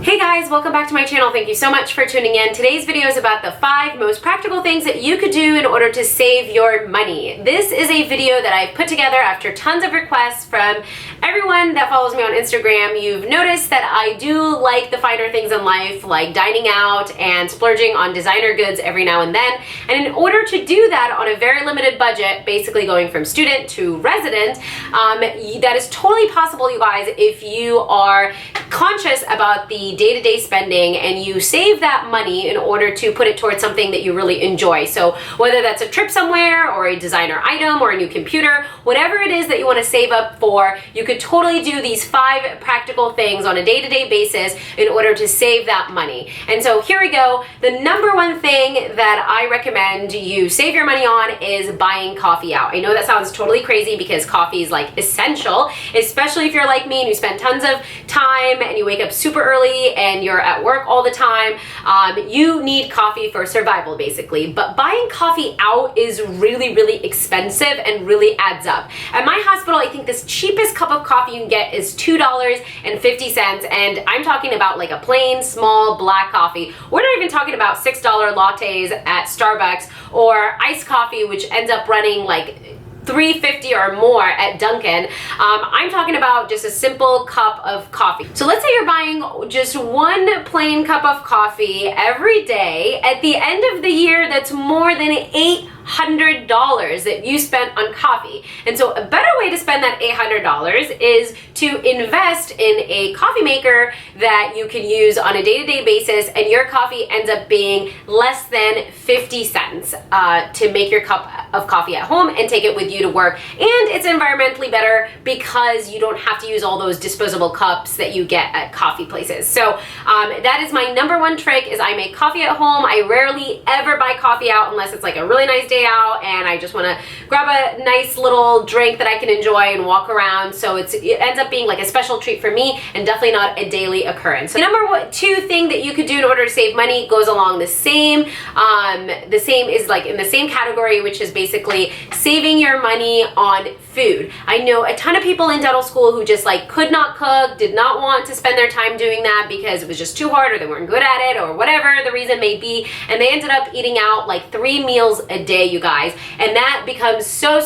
Hey guys, welcome back to my channel. Thank you so much for tuning in. Today's video is about the 5 most practical things that you could do in order to save your money. This is a video that I've put together after tons of requests from everyone that follows me on Instagram. You've noticed that I do like the finer things in life, like dining out and splurging on designer goods every now and then. And in order to do that on a very limited budget, basically going from student to resident, that is totally possible, you guys, if you are conscious about the day-to-day spending and you save that money in order to put it towards something that you really enjoy. So whether that's a trip somewhere or a designer item or a new computer, whatever it is that you want to save up for, you could totally do these 5 practical things on a day-to-day basis in order to save that money. And so here we go. The number one thing that I recommend you save your money on is buying coffee out. I know that sounds totally crazy because coffee is like essential, especially if you're like me and you spend tons of time and you wake up super early and you're at work all the time. You need coffee for survival, basically. But buying coffee out is really, really expensive and really adds up. At my hospital, I think this cheapest cup of coffee you can get is $2.50, and I'm talking about like a plain, small, black coffee. We're not even talking about $6 lattes at Starbucks or iced coffee, which ends up running like $3.50 or more at Dunkin'. I'm talking about just a simple cup of coffee. So let's say you're buying just one plain cup of coffee every day. At the end of the year, that's more than $800 that you spent on coffee. And so a better way to spend that $800 is to invest in a coffee maker that you can use on a day-to-day basis, and your coffee ends up being less than 50 cents to make your cup of coffee at home and take it with you to work. And it's environmentally better because you don't have to use all those disposable cups that you get at coffee places. So that is my number one trick, is I make coffee at home. I rarely ever buy coffee out unless it's like a really nice day out and I just want to grab a nice little drink that I can enjoy and walk around. So it ends up being like a special treat for me and definitely not a daily occurrence. So the number 2 thing that you could do in order to save money goes along the same. The same is like in the same category, which is basically saving your money on food. I know a ton of people in dental school who just like could not cook, did not want to spend their time doing that because it was just too hard or they weren't good at it or whatever the reason may be, and they ended up eating out like 3 meals a day, you guys, and that becomes so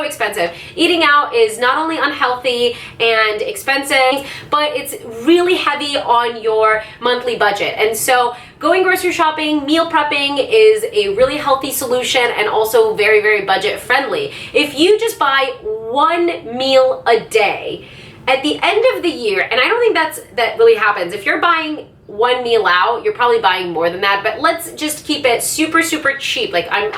expensive. Eating out is not only unhealthy and expensive, but it's really heavy on your monthly budget. And so going grocery shopping, meal prepping is a really healthy solution and also very, very budget friendly. If you just buy 1 meal a day at the end of the year, and I don't think that really happens. If you're buying 1 meal out, you're probably buying more than that, but let's just keep it super cheap. Like I'm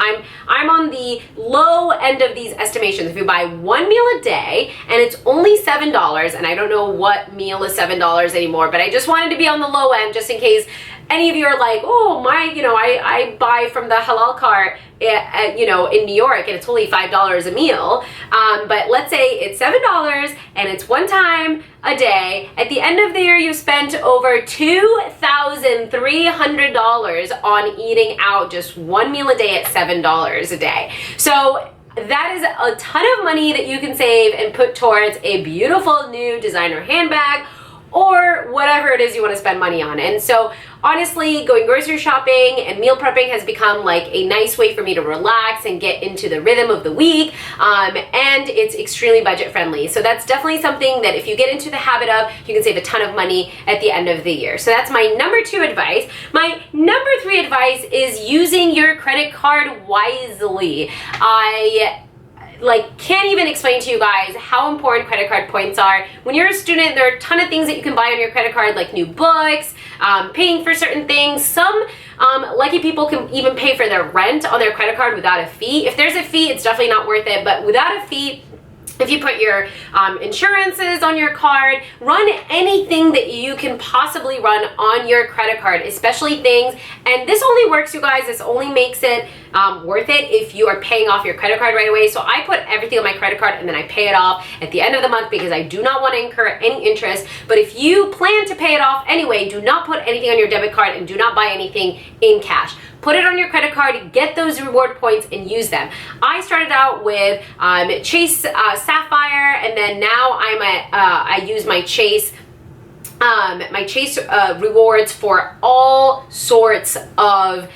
on the low end of these estimations. If you buy 1 meal a day and it's only $7, and I don't know what meal is $7 anymore, but I just wanted to be on the low end just in case any of you are like, oh my, I buy from the halal cart in New York and it's only $5 a meal. But let's say it's $7 and it's one time a day. At the end of the year, you spent over $2,300 on eating out just 1 meal a day at $7 a day. So that is a ton of money that you can save and put towards a beautiful new designer handbag or whatever it is you want to spend money on. And so honestly, going grocery shopping and meal prepping has become like a nice way for me to relax and get into the rhythm of the week, and it's extremely budget friendly. So that's definitely something that if you get into the habit of, you can save a ton of money at the end of the year. So that's my number 2 advice. My number 3 advice is using your credit card wisely. I can't even explain to you guys how important credit card points are. When you're a student, there are a ton of things that you can buy on your credit card, like new books, paying for certain things. Some lucky people can even pay for their rent on their credit card without a fee. If there's a fee, it's definitely not worth it, but without a fee, if you put your insurances on your card, run anything that you can possibly run on your credit card, especially things, and this only works, you guys, this only makes it worth it if you are paying off your credit card right away. So I put everything on my credit card and then I pay it off at the end of the month because I do not want to incur any interest. But if you plan to pay it off anyway, do not put anything on your debit card and do not buy anything in cash. Put it on your credit card, get those reward points and use them. I started out with Chase Sapphire, and then now I use my Chase my Chase rewards for all sorts of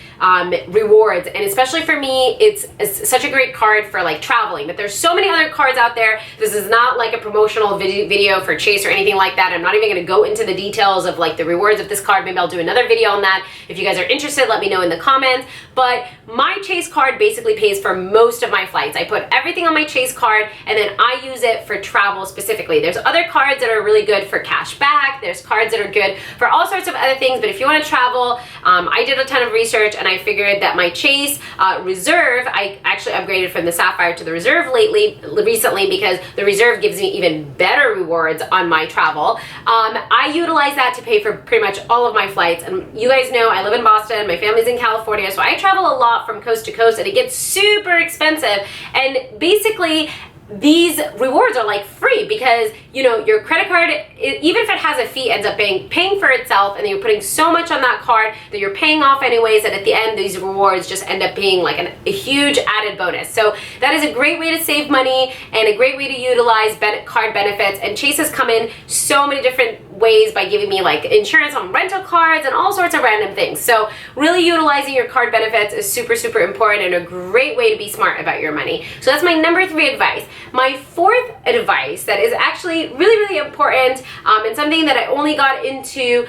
rewards, and especially for me, it's such a great card for like traveling. But there's so many other cards out there. This is not like a promotional video for Chase or anything like that. I'm not even going to go into the details of like the rewards of this card. Maybe I'll do another video on that. If you guys are interested, let me know in the comments. But my Chase card basically pays for most of my flights. I put everything on my Chase card, and then I use it for travel specifically. There's other cards that are really good for cash back. There's cards that are good for all sorts of other things. But if you want to travel, I did a ton of research, and I figured that my Chase Reserve, I actually upgraded from the Sapphire to the Reserve recently because the Reserve gives me even better rewards on my travel. I utilize that to pay for pretty much all of my flights. And you guys know I live in Boston, my family's in California, so I travel a lot from coast to coast, and it gets super expensive. And basically, these rewards are like free because, you know, your credit card, even if it has a fee, ends up paying for itself, and then you're putting so much on that card that you're paying off anyways, that at the end these rewards just end up being like a huge added bonus. So that is a great way to save money and a great way to utilize card benefits. And Chase has come in so many different ways by giving me like insurance on rental cards and all sorts of random things. So really utilizing your card benefits is super, super important and a great way to be smart about your money. So that's my number 3 advice. My 4th advice that is actually really, really important and something that I only got into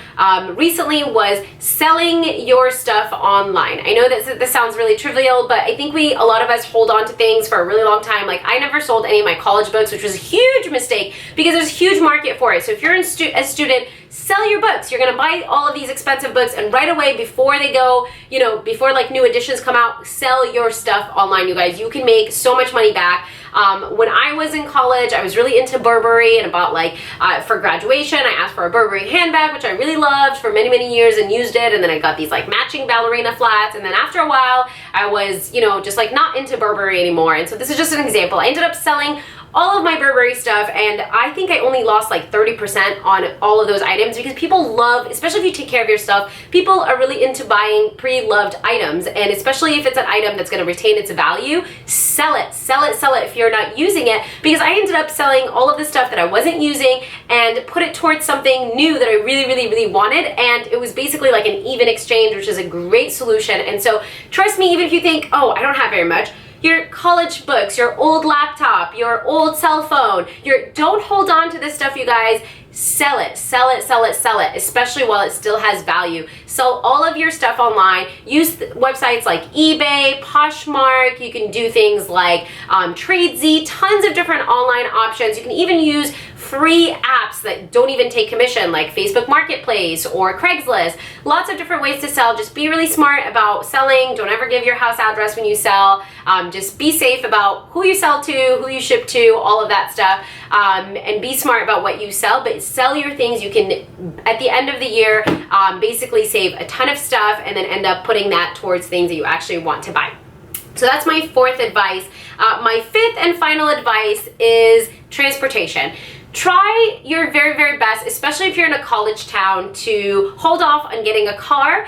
recently was selling your stuff online. I know that this sounds really trivial, but I think a lot of us hold on to things for a really long time. Like I never sold any of my college books, which was a huge mistake because there's a huge market for it. So if you're a student, sell your books. You're gonna buy all of these expensive books, and right away before they go, you know, before like new editions come out, sell your stuff online, you guys. You can make so much money back. When I was in college, I was really into Burberry, and about like for graduation, I asked for a Burberry handbag, which I really loved for many, many years and used it. And then I got these like matching ballerina flats. And then after a while, I was, you know, just like not into Burberry anymore. And so this is just an example. I ended up selling all of my Burberry stuff, and I think I only lost like 30% on all of those items because people love, especially if you take care of your stuff, people are really into buying pre-loved items, and especially if it's an item that's going to retain its value, sell it, sell it, sell it if you're not using it, because I ended up selling all of the stuff that I wasn't using and put it towards something new that I really, really, really wanted, and it was basically like an even exchange, which is a great solution. And so trust me, even if you think, oh, I don't have very much, your college books, your old laptop, your old cell phone, don't hold on to this stuff, you guys. Sell it, sell it, sell it, sell it, especially while it still has value. Sell all of your stuff online. Use websites like eBay, Poshmark. You can do things like Tradesy, tons of different online options. You can even use free apps that don't even take commission, like Facebook Marketplace or Craigslist. Lots of different ways to sell. Just be really smart about selling. Don't ever give your house address when you sell. Just be safe about who you sell to, who you ship to, all of that stuff. And be smart about what you sell, but sell your things. You can, at the end of the year, basically save a ton of stuff and then end up putting that towards things that you actually want to buy. So that's my 4th advice. My 5th and final advice is transportation. Try your very, very best, especially if you're in a college town, to hold off on getting a car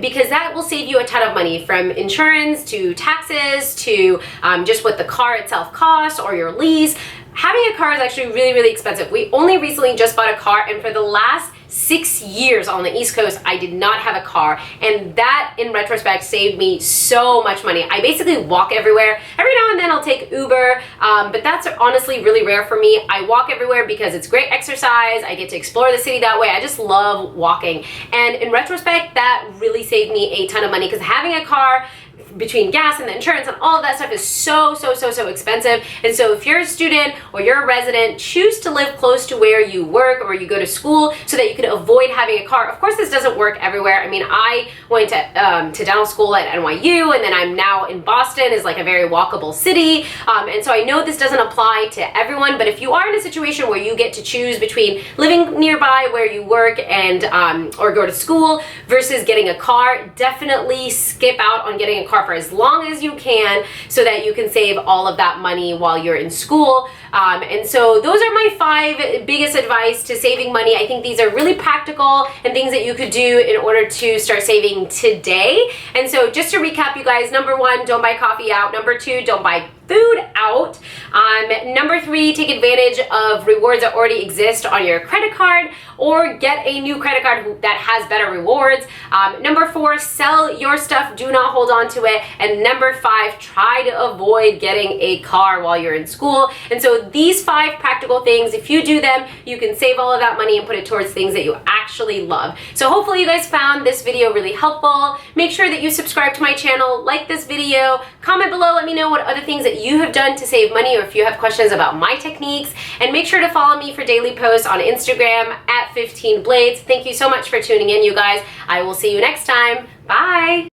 because that will save you a ton of money, from insurance to taxes to just what the car itself costs or your lease. Having a car is actually really, really expensive. We only recently just bought a car, and for the last 6 years on the East Coast, I did not have a car, and that in retrospect saved me so much money. I basically walk everywhere. Every now and then I'll take Uber, but that's honestly really rare for me. I walk everywhere because it's great exercise. I get to explore the city that way. I just love walking, and in retrospect, that really saved me a ton of money, because having a car, between gas and the insurance and all of that stuff, is so expensive. And so if you're a student or you're a resident, choose to live close to where you work or you go to school so that you can avoid having a car. Of course, this doesn't work everywhere. I mean, I went to dental school at NYU, and then I'm now in Boston, is like a very walkable city. And so I know this doesn't apply to everyone, but if you are in a situation where you get to choose between living nearby where you work and or go to school versus getting a car, definitely skip out on getting a car for as long as you can so that you can save all of that money while you're in school. And so those are my 5 biggest advice to saving money. I think these are really practical and things that you could do in order to start saving today. And so just to recap, you guys, number 1, don't buy coffee out. Number 2, don't buy food out. Number 3, take advantage of rewards that already exist on your credit card, or get a new credit card that has better rewards. Number 4, sell your stuff, do not hold on to it. And number 5, try to avoid getting a car while you're in school. And so these 5 practical things, if you do them, you can save all of that money and put it towards things that you actually love. So hopefully you guys found this video really helpful. Make sure that you subscribe to my channel, like this video, comment below, let me know what other things that you have done to save money, or if you have questions about my techniques, and make sure to follow me for daily posts on Instagram at 15blades. Thank you so much for tuning in, you guys. I will see you next time. Bye.